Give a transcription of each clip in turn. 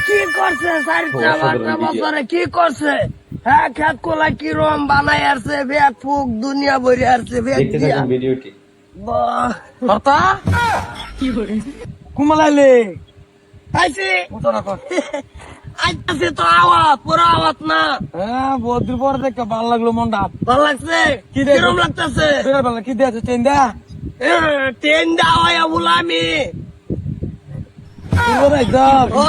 কি করছে 4-5 বছরে কি করছে? হ্যাঁ, খেত কোলা কি রম বানাই আসছে, ব্যাগ ফুক দুনিয়া ভরে আসছে, ব্যাগ দেখতে দিয়া থাকুন ভিডিওটি। কর্তা কি করে কুমালাইলে আইছি মতো না কর। আইতাছে তো আওয়াজ, পুরো আওয়াজ না। হ্যাঁ বহুদিন পরে দেখে ভালো লাগলো মনটা। ভাল লাগছে? কি দেখো? কিরম লাগতেছে? বিরাট ভালো কি দিয়েছে চেন দা ট্রেন দেওয়া বুলামি একদম ও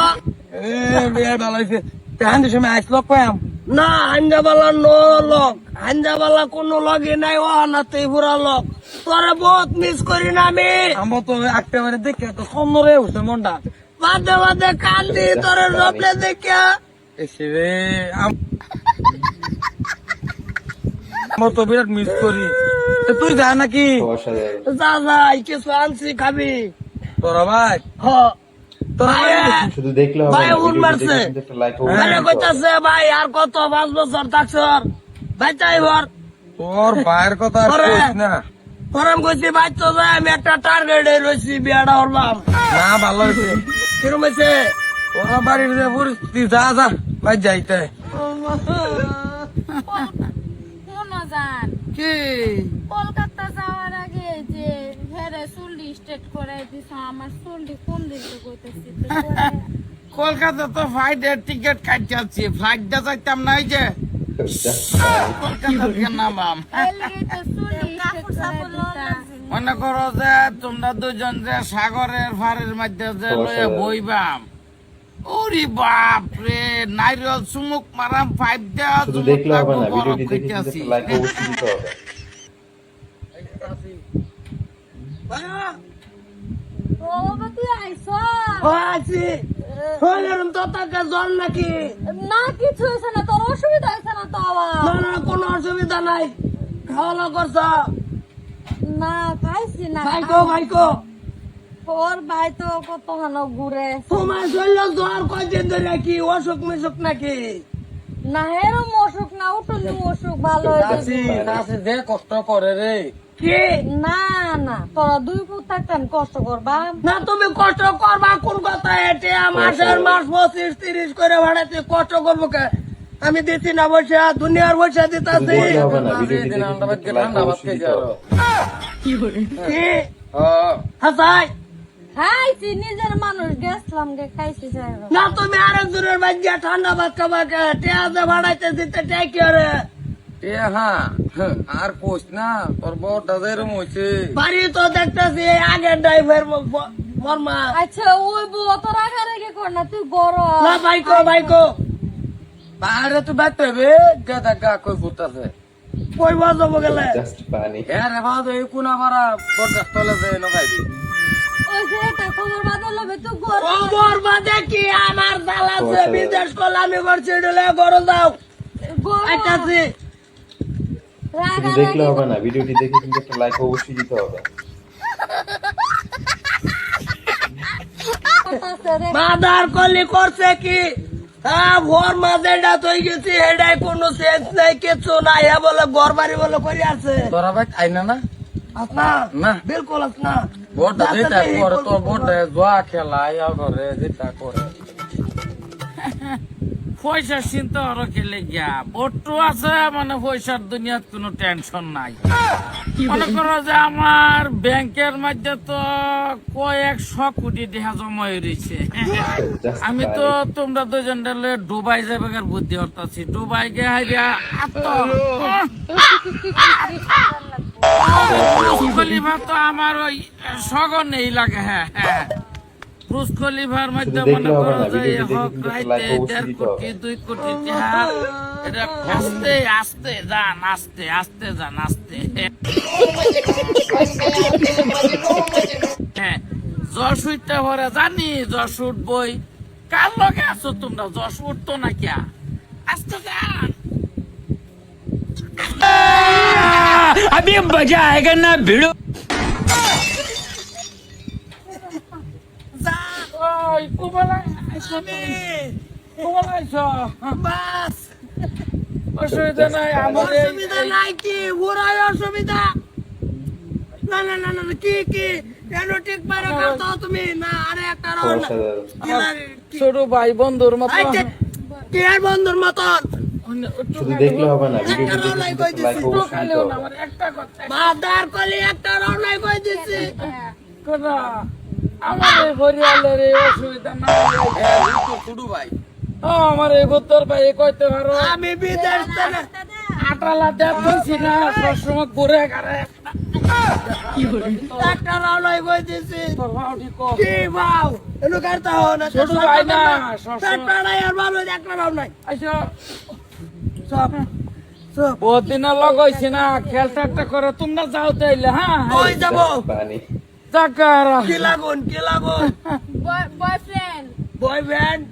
বিরাট ভালো হয়েছে। তেহান সময় আসলো কয়াম না, হাঞ্জাবালা নো লোক, হাঞ্জাবালা কোনো লগে নাই, ও নাতে পুরা লোক। তোরে বহুত মিস করি না আমি। আমার তো একটা মানে দেখে তো সন্নরে উঠছে মনটা। বাদে বাদে কান্দি তোরে রবলে দেখে। এসে রে আমার তো বিরাট মিস করি। তো তুই যা নাকি অসাধারণ। যা যা, কিছু আনছি খাবি। তোরা ভাই হ তোরা ভাই শুধু দেখলে হবে ভাই না, উন ভিডিওটি মারছে। দেখে কিন্তু একটা লাইক মানে কইতাছে ভাই আর কত 5 বছর থাকছর, ভাই তাই ভর তোর ভাইয়ের কথা আর ওরে। কইস না। তোরাম কইছি ভাই তো যাই, আমি একটা টার্গেটে রয়েছি, বিয়াটা হলাম। না ভালো হয়েছে। কিরম হয়েছে? তোরা বাড়ির যে পরিস্থিতি যা যা ভাই যাইতে শোনো জান, কি কলকাতা যাওয়ার আগে যে হেরে চুলটি স্ট্রেট করে দিছ, আমার চুলটি কোন দিকে কইতেছি তো করে। কলকাতা তো ফ্লাইটের টিকিট কাটছি, ফ্লাইটটা যাইতাম না, এই যে কলকাতার নামাম। এই লাগেই তো চুলটি স্ট্রেট করে দিতা। মনে করো যে তোমরা দুজন যে সাগরের ফারের মধ্যে যে লয়ে বইবাম, ওরে বাপ রে, নাইরল চুমুক মারাম 5 দেওয়া শুধু দেখলে হবে না, ভিডিওটি দেখে কিন্তু একটা লাইক অবশ্যই দিতে হবে। ও বাবা তুই আইছ? জল নাকি? না কিছু হয়েছে না, তোর অসুবিধা হয়েছে না তো আবার? না না, কোনো অসুবিধা নাই, খাওয়া দাওয়া করছ? না খাইছি না। ভাইকো ওর ভাই তো কত হানো ঘুরে। তোমার শরীর জ্বর কয়দিন ধরে, কি অসুখ মিসুখ নাকি? না এরম অসুখ না, উঠলি অসুখ ভালো হয়ে চাষি যাবে। চাষি যে কষ্ট করে রে। কি না না, তোরা দুই পুত থাকতেন কষ্ট করবা। না, তুমি কষ্ট করবা কোন কথা? এতে মাসের মাস 25-30 করে ভাড়াতে কষ্ট করবো কে? আমি দিচ্ছি না পয়সা, দুনিয়ার পয়সা শুধু দিতেছি। দেখলে হবে না, ভিডিওটি দেখে কিন্তু একটা লাইক অবশ্যই দিতে হবে। কি করে কি হাসাই? খাইছি নিজের মানুষ, গেছিলাম গে খাইছি সাহেব। না, তুমি আরেকজনের বাদ গিয়া ঠান্ডা ভাত খাবা কে? টেয়াজে ভাড়াইতে দিতে টাই কি রে? হ্যাঁ আর কোচ না তোর বউটা যেরম হয়েছে। বাড়ি তো দেখতেছি আগের ড্রাইভার বর্মা। আচ্ছা ওই বউ তো রাখা রেখে কর না, তুই বড়। না ভাইকো বাইরে তো বেতে হবে গাদা গা কই ফুটাছে। কই বাজবো গেলে? জাস্ট পানি। হ্যাঁ রে ভালো এই কোনা মারা বরদাস তলে যায় নখাইবি। ওই যে এটা খবর বাদল হবে তো বড়। ও বর্মা দেখি আমার জ্বালাছে, বিদেশ করলে আমি করছি ডলে করো যাও। আইতাছি। শুধু দেখলে হবে না, ভিডিওটি দেখে কিন্তু একটা লাইক অবশ্যই দিতে হবে। মাদার কলি করছে কি? হ্যাঁ, ভোর মাঝে ডাত হয়ে গেছি, এটাই কোনো সেন্স নাই, কিছু নাই। হ্যাঁ বলে ঘর বাড়ি বলে করে আছে। তোরা ভাই আইনা না আসনা না। বিলকুল আসনা। বড়টা যেটা করে তোর বড়টা জোয়া খেলা ইয়া করে যেটা করে। পয়সার চিন্তা আরো খেলে গিয়া বট্টু আছে, মানে পয়সার দুনিয়াত কোনো টেনশন নাই। মনে করো যে আমার ব্যাংকের মধ্যে তো কয়েকশো কোটি টাকা জমা হয়ে রয়েছে। আমি তো তোমরা দুজন ডেলে দুবাই যাবার বুদ্ধি হতাছি, দুবাই গে হাইরা খলিফা তো আমার ওই সগন নেই লাগে। হ্যাঁ ব্রুজ খলিফার মধ্যে মনে করো যে হোক রাইতে 1.5 কোটি 2 কোটি টাকা, এটা আস্তে আস্তে যান, আস্তে যান, আস্তে। হ্যাঁ যশ উঠতে পরে জানি যশ উঠবই। কার লগে আছো তোমরা? যশ উঠতো না কিয়া? আস্তে যান। अभी मजा आएगा ना भिड़ो। ওই কুবলা আইছো নি? কুবলা আইছো? বাস, অসুবিধা নাই, আমাদের অসুবিধা নাই কি? ওরাই অসুবিধা না না না না না, কি কি কেন ঠিক পারো খাও তুমি না আরে একটা রাও না অসাধারণ। ছোট ভাই বন্ধুর মতো কি আর বন্ধুর মতন শুধু দেখলে হবে না, ভিডিওটি দেখে কিন্তু একটা লাইক অবশ্যই দিতে খালেও না হবে। আমার একটা কথা মাদার কলি একটা রাও নাই কই দিছি কথা আমার এই পরিবারের এই অসুবিধা না ছোট ভাই ও আমার এই গোত্তর ভাই কইতে পারো আমি বিদেশ থেকে আটালা দেখছি না সবসময় ঘুরে গাড়ে একটা রাও নাই কই দিছি তোর ভাও ঠিক কর। কি বাউ এনো করতে হো না ছোট ভাই না সবসময় একটা নাই আর ভালো একটা রাও নাই আইসো সব সব বহুত দিন লাগাইছি না খেলটা একটা করে তোমরা যাও তাইলে হ্যাঁ কই যাব পানি টাকার কি লাগুন boyfriend boyfriend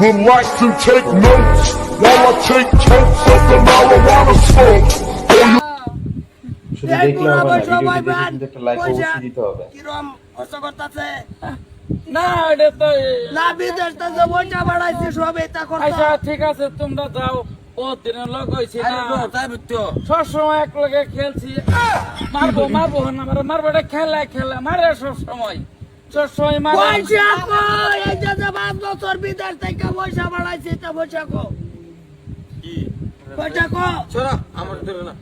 Would like to take notes while I take totes of the marijuana smoke. শুধু দেখলে হবে না, ভিডিওটি দেখে কিন্তু একটা লাইক অবশ্যই দিতে হবে। কিরম কষ্ট করতেছে না এটা তো না বিদেশ থেকে পয়সা বাড়াইছি সব এটা করতে আচ্ছা ঠিক আছে তোমরা যাও বহুত দিন লাগাইছি না তাই বুঝতো সবসময় এক লগে খেলছি মারবো মারবো না মারবো এটা খেলা খেলা মারে সবসময় মারে পয়সা কই এই যে 5 বছর বিদেশ থেকে পয়সা বাড়াইছি তা পয়সা কো পয়সা কো চলো আমার ধরে না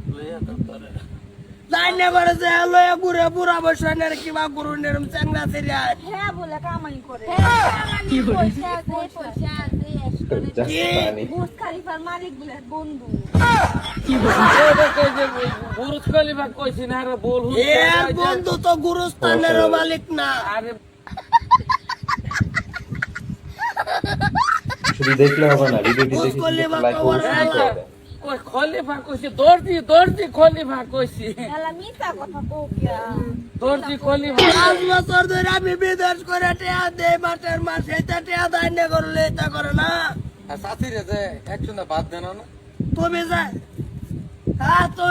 জানে করে যে লয়া ঘুরে বুড়া বসনের কিবা গুরু নেরম চাংলা সেরিয়া হ্যাঁ বলে কামাই করে কি পয়সা আছে জাস্ট পানি বুর্জ খলিফার মালিক বলে বন্ধু বুরুজ খলিফা কইছি না রে বল এ বন্ধু তো গুরুস্থানের মালিক না আরে শুধু দেখলে হবে না, ভিডিওটি দেখে কিন্তু একটা লাইক অবশ্যই দিতে হবে। ওই খলিফা কইছি দর্জি খলিফা কইছি এলা মিথ্যা কথা কও কিয়া দর্জি খলিফা 5 বছর ধরে আমি বিদেশ করে টিয়া দেই মাসের মাস এটা টিয়া দায় না করলে এটা করে না সাথী রে যে একজনে বাদ দেন না তুমি যা হ্যাঁ তো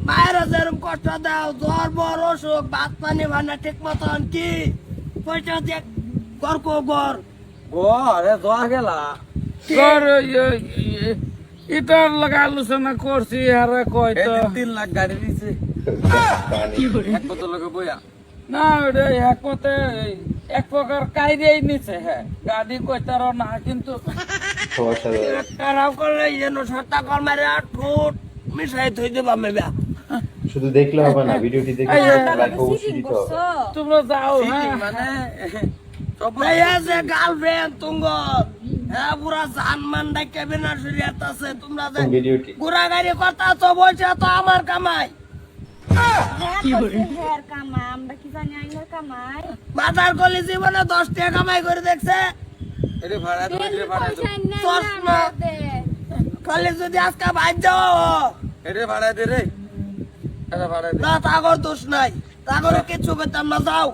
মায়েরা যেরকম কষ্ট দাও জ্বর বর অসুখ ভাত পানি ভান্ডা ঠিক মতন কি পয়সা দিয়ে গর কো গর ও আরে দোয়া গেলা তোর ইটার লাগা আলোচনা করছি আর কয় তো 3 লাখ গাড়ি দিছে পানি এক কত লোকে বইয়া না ওটা এক পথে এক প্রকার কাইরেই নিছে হ্যাঁ গাড়ি কইতার না কিন্তু অসাধারণ। খারাপ করলে যেন সত্তা কর মারে আর ঠোঁট মিশাই থই দেবা মেবা শুধু দেখলে হবে না, ভিডিওটি দেখে কিন্তু একটা লাইক অবশ্যই দিতে হবে। তোমরা যাও হ্যাঁ মানে সব ভাইয়া যে গার্লফ্রেন্ড তুঙ্গ হ্যাঁ পুরা জানমান ডাকে বিনা শরীয়ত আছে তোমরা যে ভিডিওটি ঘোরাগাড়ি কথা তো বলছে তো আমার কামাই হ্যাঁ কামাই আমরা কি জানি আইনের কামাই মাথার কলি জীবনে 10 টাকা কামাই করে দেখছে এরে ভাড়া দাও এরে ভাড়া দাও পয়সা নাই চশমা। না দে কলি যদি আজকে ভাই যাও এরে ভাড়া দে রে এরে ভাড়া দে না তাগর দোষ নাই তাগরে কিছু করতাম না যাও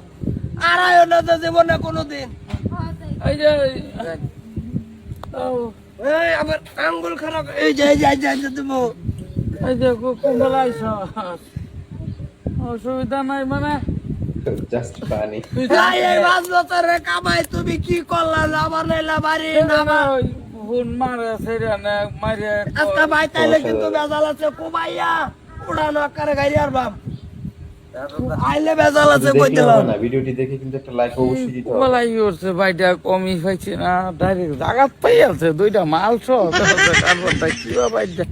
আড়াই না যে জীবনে কোনোদিন এই যে ও, এই আবার আঙ্গুল খারাপ এই যে দেবো এই যে কুম্ভলা আইস অসুবিধা নাই মানে জাস্ট পানি এই 5 বছরের কামাই তুমি কি করলা লাভা নাইলা বাড়ি নামা ফোন মারে সেরা না মারে আজকে ভাই তাইলে কিন্তু বেজাল আছে কুবাইয়া উড়ানো আকারে গাড়ি আর বাম আইলে বেজাল আছে শুধু কই দেখলে দিলাম হবে না, ভিডিওটি দেখে কিন্তু একটা লাইক অবশ্যই দিতে হবে। কুম্ভলাই করছে বাইটা কমই পাইছে না ডাইরেক্ট জাগাত পাই আছে দুইটা মাল সহ কিবা বাইটা